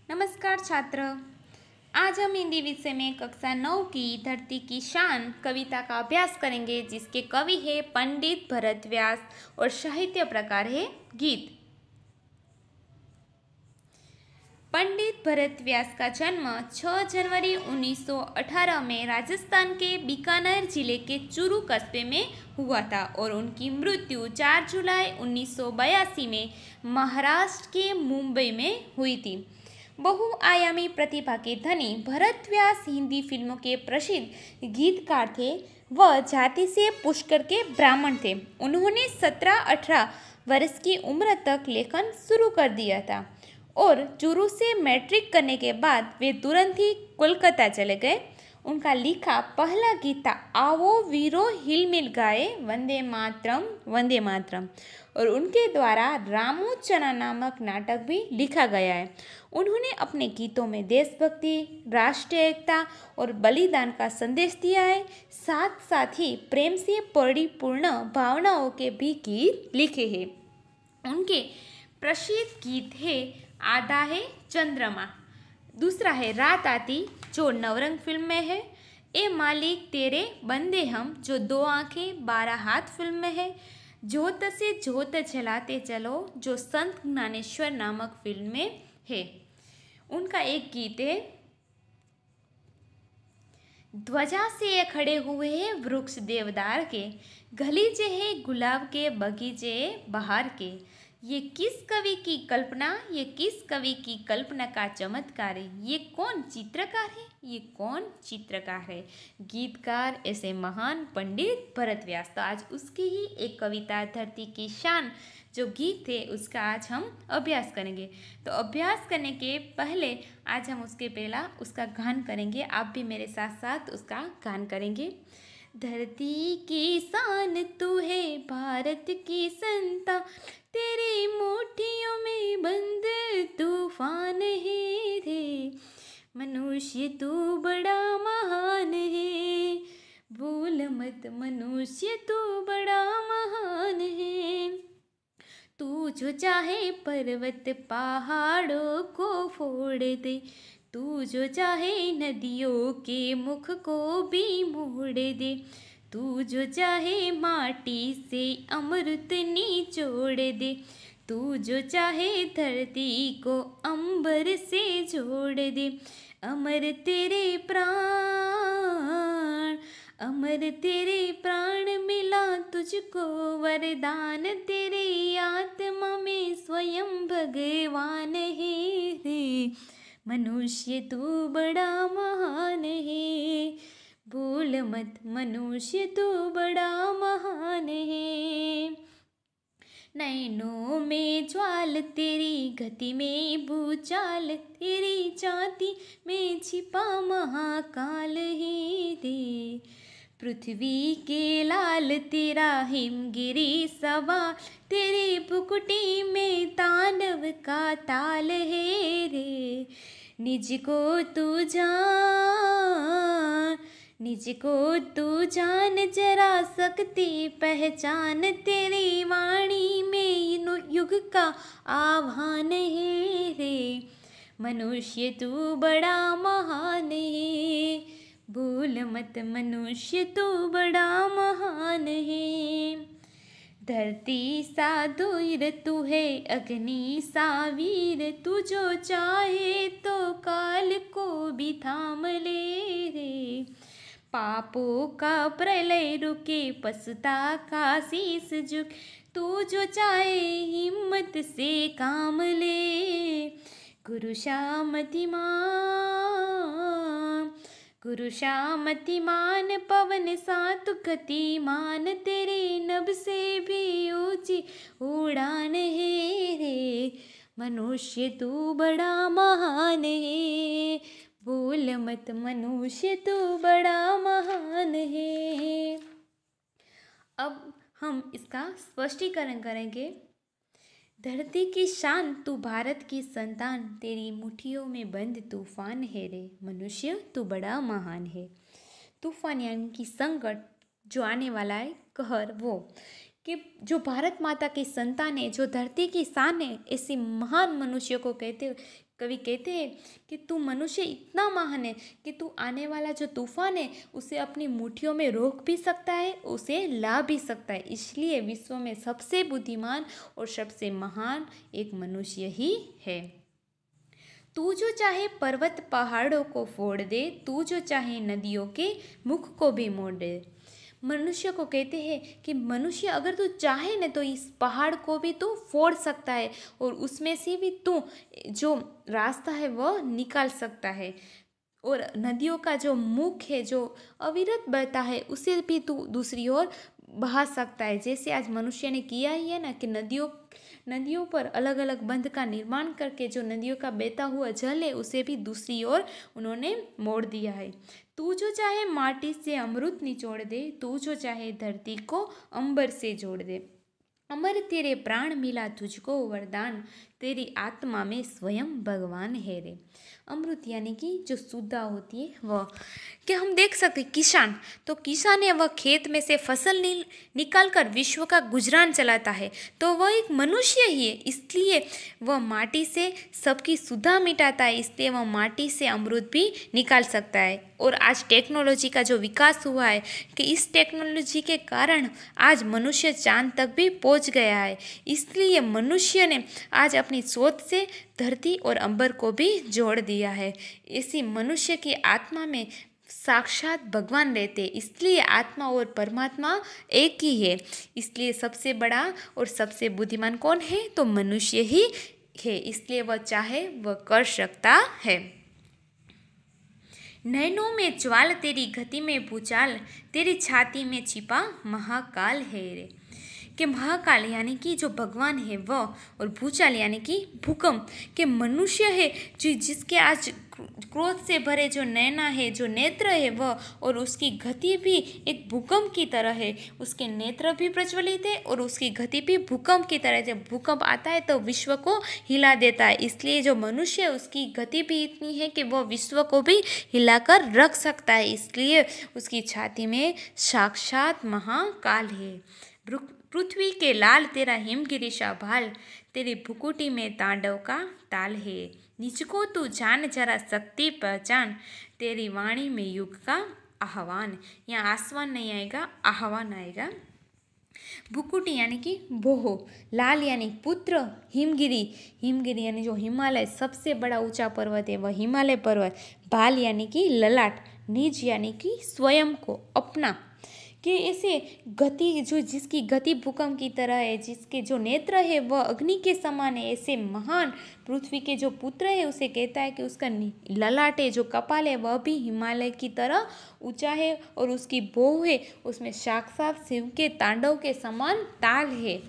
नमस्कार छात्र। आज हम हिंदी विषय में कक्षा 9 की धरती की शान कविता का अभ्यास करेंगे, जिसके कवि है पंडित भरत व्यास और साहित्य प्रकार है गीत। पंडित भरत व्यास का जन्म 6 जनवरी 1918 में राजस्थान के बीकानेर जिले के चूरू कस्बे में हुआ था और उनकी मृत्यु 4 जुलाई 1982 में महाराष्ट्र के मुंबई में हुई थी। बहुआयामी प्रतिभा के धनी भरत व्यास हिंदी फिल्मों के प्रसिद्ध गीतकार थे। वह जाति से पुष्कर के ब्राह्मण थे। उन्होंने 17-18 वर्ष की उम्र तक लेखन शुरू कर दिया था और चूरू से मैट्रिक करने के बाद वे तुरंत ही कोलकाता चले गए। उनका लिखा पहला गीत था आओ वीरो हिल मिल गाए वंदे मातरम वंदे मातरम, और उनके द्वारा रामू चना नामक नाटक भी लिखा गया है। उन्होंने अपने गीतों में देशभक्ति, राष्ट्रीय एकता और बलिदान का संदेश दिया है। साथ साथ ही प्रेम से परिपूर्ण भावनाओं के भी गीत लिखे हैं। उनके प्रसिद्ध गीत है आधा है चंद्रमा, दूसरा है रात आती जो नवरंग फिल्म में है, ए मालिक तेरे बंदे हम जो 2 आंखें 12 हाथ फिल्म में है, जोत से जोत जलाते चलो जो संत ज्ञानेश्वर नामक फिल्म में है। उनका एक गीत है ध्वजा से खड़े हुए हैं वृक्ष देवदार के, गलीचे है गुलाब के बगीचे बहार के। ये किस कवि की कल्पना, ये किस कवि की कल्पना का चमत्कार है। ये कौन चित्रकार है, ये कौन चित्रकार है। गीतकार ऐसे महान पंडित भरत व्यास। तो आज उसकी ही एक कविता धरती की शान जो गीत थे उसका आज हम अभ्यास करेंगे। तो अभ्यास करने के पहले आज हम उसके पहला उसका गान करेंगे। आप भी मेरे साथ साथ उसका गान करेंगे। धरती की शान तू है भारत की संता, तेरी मुट्ठियों में बंद तूफान है रे, मनुष्य तू बड़ा महान है, भूल मत मनुष्य तू बड़ा महान है। तू जो चाहे पर्वत पहाड़ों को फोड़ दे, तू जो चाहे नदियों के मुख को भी मोड़ दे, तू जो चाहे माटी से अमृत निचोड़ दे, तू जो चाहे धरती को अंबर से जोड़ दे। अमर तेरे प्राण, अमर तेरे प्राण मिला तुझको वरदान, तेरी आत्मा में स्वयं भगवान है रे, मनुष्य तू बड़ा महान है, भूल मत मनुष्य तू बड़ा महान है। नैनों में ज्वाल तेरी गति में भूचाल, तेरी छाती में छिपा महाकाल है रे, पृथ्वी के लाल तेरा हिमगिरी सवार, तेरी पुकुटी में तांडव का ताल है रे। निज को तू जान, निज को तू जान जरा सकती पहचान, तेरी वाणी में युग का आह्वान है रे, मनुष्य तू बड़ा महान है, भूल मत मनुष्य तू बड़ा महान है। धरती सा धुइर तू है अग्नि सा वीर, तू जो चाहे तो काल को भी थाम ले रे, पापों का प्रलय रुके पसुता का शीस झुक, तू जो चाहे हिम्मत से काम ले। गुरु श्यामतिमान पवन सातु गतिमान, तेरी नभ से भी ऊंची उड़ान है रे, मनुष्य तू बड़ा महान है, भूल मत मनुष्य तू बड़ा महान है। अब हम इसका स्पष्टीकरण करेंगे। धरती की शान तू भारत की संतान, तेरी मुट्ठियों में बंद तूफान है रे, मनुष्य तू बड़ा महान है। तूफान यानी कि संकट जो आने वाला है, कहर, वो कि जो भारत माता की संतान है, जो धरती की शान है, ऐसे महान मनुष्य को कहते कवि कहते हैं कि तू मनुष्य इतना महान है कि तू आने वाला जो तूफान है उसे अपनी मुट्ठियों में रोक भी सकता है, उसे ला भी सकता है। इसलिए विश्व में सबसे बुद्धिमान और सबसे महान एक मनुष्य ही है। तू जो चाहे पर्वत पहाड़ों को फोड़ दे, तू जो चाहे नदियों के मुख को भी मोड़ दे। मनुष्य को कहते हैं कि मनुष्य अगर तू चाहे न तो इस पहाड़ को भी तू फोड़ सकता है और उसमें से भी तू जो रास्ता है वह निकाल सकता है, और नदियों का जो मुख है जो अविरत बहता है उसे भी तू दूसरी ओर बहा सकता है। जैसे आज मनुष्य ने किया ही है ना कि नदियों पर अलग अलग बंध का निर्माण करके जो नदियों का बहता हुआ जल है उसे भी दूसरी ओर उन्होंने मोड़ दिया है। तू जो चाहे माटी से अमृत निचोड़ दे, तू जो चाहे धरती को अंबर से जोड़ दे। अमर तेरे प्राण मिला तुझको वरदान, तेरी आत्मा में स्वयं भगवान है रे। अमृत यानी कि जो शुद्धा होती है वह, क्या हम देख सकते किसान, तो किसान है वह खेत में से फसल निकाल कर विश्व का गुजरान चलाता है, तो वह एक मनुष्य ही है। इसलिए वह माटी से सबकी सुधा मिटाता है, इसलिए वह माटी से अमृत भी निकाल सकता है। और आज टेक्नोलॉजी का जो विकास हुआ है कि इस टेक्नोलॉजी के कारण आज मनुष्य चांद तक भी पहुंच गया है। इसलिए मनुष्य ने आज अपनी सोच से धरती और अंबर को भी जोड़ दिया है। इसी मनुष्य की आत्मा में साक्षात भगवान रहते, इसलिए आत्मा और परमात्मा एक ही है। इसलिए सबसे बड़ा और सबसे बुद्धिमान कौन है, तो मनुष्य ही है। इसलिए वह चाहे वह कर सकता है। नैनों में ज्वाल तेरी गति में भूचाल, तेरी छाती में छिपा महाकाल है रे। कि महाकाल यानी कि जो भगवान है वह, और भूचाल यानी कि भूकंप, के मनुष्य है जो जिसके आज क्रोध से भरे जो नैना है, जो नेत्र है वह, और उसकी गति भी एक भूकंप की तरह है। उसके नेत्र भी प्रज्वलित है और उसकी गति भी भूकंप की तरह है। जब भूकंप आता है तो विश्व को हिला देता है। इसलिए जो मनुष्य है उसकी गति भी इतनी है कि वह विश्व को भी हिलाकर रख सकता है। इसलिए उसकी छाती में साक्षात महाकाल है। पृथ्वी के लाल तेरा हिमगिरीशा भाल, तेरी भुकुटी में तांडव का ताल है। निजको तू जान जरा शक्ति पहचान, तेरी वाणी में युग का आह्वान। यहाँ आसमान नहीं आएगा, आह्वान आएगा। भुकुटी यानी कि बोहो, लाल यानी पुत्र, हिमगिरी यानी जो हिमालय सबसे बड़ा ऊंचा पर्वत है वह हिमालय पर्वत, भाल यानी कि ललाट, निज यानी कि स्वयं को, अपना, कि ऐसे गति जो जिसकी गति भूकंप की तरह है, जिसके जो नेत्र है वह अग्नि के समान है, ऐसे महान पृथ्वी के जो पुत्र है उसे कहता है कि उसका ललाट है, जो कपाल है वह भी हिमालय की तरह ऊंचा है, और उसकी भौं है उसमें साक्षात शिव के तांडव के समान ताल है।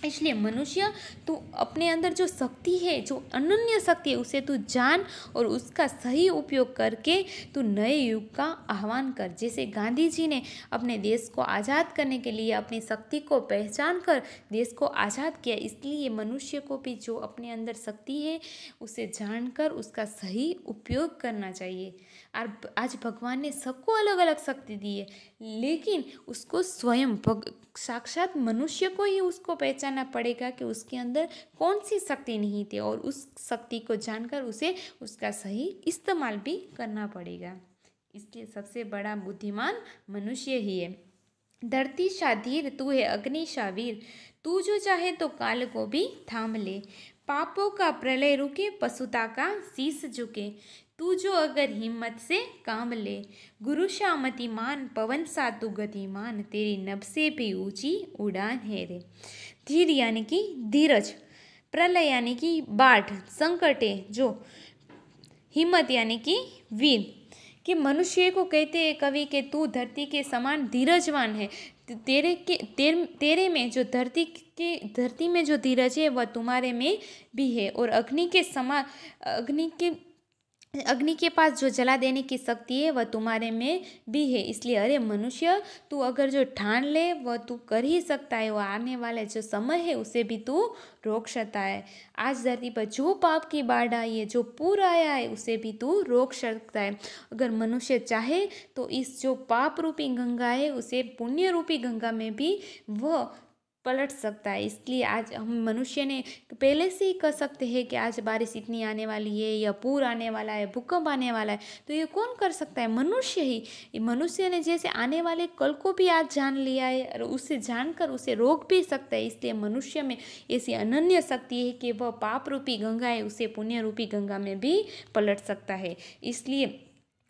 इसलिए मनुष्य तू अपने अंदर जो शक्ति है, जो अनन्य शक्ति है, उसे तू जान और उसका सही उपयोग करके तू नए युग का आह्वान कर। जैसे गांधी जी ने अपने देश को आज़ाद करने के लिए अपनी शक्ति को पहचान कर देश को आज़ाद किया, इसलिए मनुष्य को भी जो अपने अंदर शक्ति है उसे जानकर उसका सही उपयोग करना चाहिए। और आज भगवान ने सबको अलग अलग शक्ति दी है, लेकिन उसको स्वयं साक्षात मनुष्य को ही उसको पहचानना पड़ेगा कि उसके अंदर कौन सी शक्ति नहीं थी, और उस शक्ति को जानकर उसे उसका सही इस्तेमाल भी करना पड़ेगा। इसलिए सबसे बड़ा बुद्धिमान मनुष्य ही है। धरती सा धीर तू है अग्नि सा वीर, तू जो चाहे तो काल को भी थाम ले। पापों का प्रलय रुके, पशुता का शीश झुके, तू जो अगर हिम्मत से काम ले। गुरु सा मतिमान, पवन सा तू गतिमान, तेरी नभ से भी ऊंची उड़ान है रे। धीर यानी कि धीरज, प्रलय यानी कि बाढ़, संकटे जो, हिम्मत यानी कि वीर, कि मनुष्य को कहते हैं कवि के तू धरती के समान धीरजवान है। तेरे में जो धरती में जो धीरज है वह तुम्हारे में भी है, और अग्नि के समान अग्नि के पास जो जला देने की शक्ति है वह तुम्हारे में भी है। इसलिए अरे मनुष्य, तू अगर जो ठान ले वह तू कर ही सकता है, वह आने वाले जो समय है उसे भी तू रोक सकता है। आज धरती पर जो पाप की बाढ़ आई है, जो पूर आया है, उसे भी तू रोक सकता है। अगर मनुष्य चाहे तो इस जो पाप रूपी गंगा है उसे पुण्य रूपी गंगा में भी वह पलट सकता है। इसलिए आज हम मनुष्य ने पहले से ही कह सकते हैं कि आज बारिश इतनी आने वाली है, या पूर आने वाला है, भूकंप आने वाला है, तो ये कौन कर सकता है? मनुष्य ही। मनुष्य ने जैसे आने वाले कल को भी आज जान लिया है और उसे जानकर उसे रोक भी सकता है। इसलिए मनुष्य में ऐसी अनन्य शक्ति है कि वह पाप रूपी गंगा है, उसे पुण्य रूपी गंगा में भी पलट सकता है। इसलिए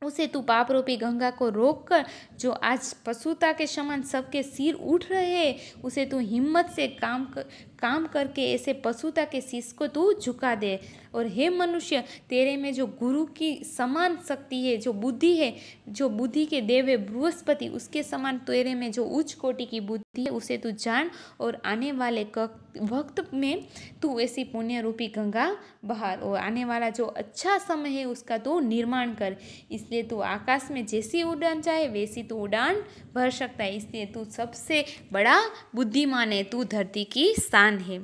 उसे तू पाप रूपी गंगा को रोक कर, जो आज पशुता के समान सबके सिर उठ रहे हैं, उसे तू हिम्मत से काम करके ऐसे पशुता के शीश को तू झुका दे। और हे मनुष्य, तेरे में जो गुरु की समान शक्ति है, जो बुद्धि है, जो बुद्धि के देव है बृहस्पति, उसके समान तेरे में जो उच्च कोटि की बुद्धि है, उसे तू जान और आने वाले वक्त में तू ऐसी पुण्य रूपी गंगा बहार, और आने वाला जो अच्छा समय है उसका तू निर्माण कर। इसलिए तू आकाश में जैसी उड़ान चाहे वैसी तू उड़ान भर सकता है। इसलिए तू सबसे बड़ा बुद्धिमान है, तू धरती की शान है।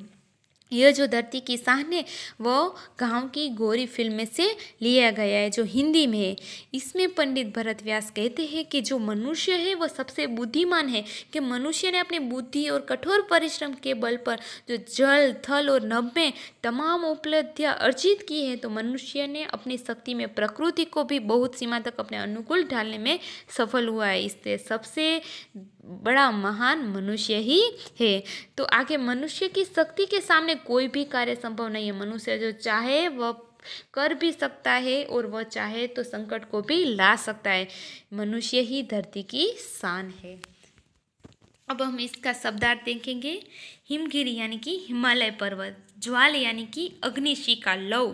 यह जो धरती की शान है वो गांव की गोरी फिल्म में से लिया गया है, जो हिंदी में है। इसमें पंडित भरत व्यास कहते हैं कि जो मनुष्य है वह सबसे बुद्धिमान है, कि मनुष्य ने अपनी बुद्धि और कठोर परिश्रम के बल पर जो जल, थल और नभ में तमाम उपलब्धियां अर्जित की है, तो मनुष्य ने अपनी शक्ति में प्रकृति को भी बहुत सीमा तक अपने अनुकूल ढालने में सफल हुआ है। इससे सबसे बड़ा महान मनुष्य ही है। तो आगे मनुष्य की शक्ति के सामने कोई भी कार्य संभव नहीं है। मनुष्य जो चाहे वह कर भी सकता है, और वह चाहे तो संकट को भी ला सकता है। मनुष्य ही धरती की शान है। अब हम इसका शब्दार्थ देखेंगे। हिमगिरी यानी कि हिमालय पर्वत, ज्वाल यानी कि अग्निशिखा लौ,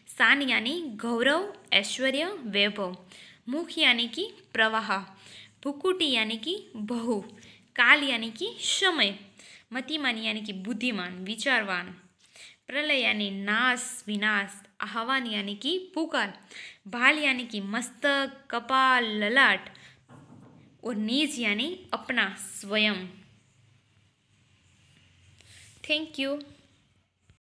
शान यानी गौरव, ऐश्वर्य, वैभव, मुख यानी कि प्रवाह, भुकुटी यानी कि बहु, काल यानी कि समय, मतिमान यानी कि बुद्धिमान, विचारवान, प्रलय यानी नाश, विनाश, आह्वान यानी कि पुकार, भाल यानी कि मस्तक, कपाल, ललाट, और निज यानी अपना, स्वयं। Thank you.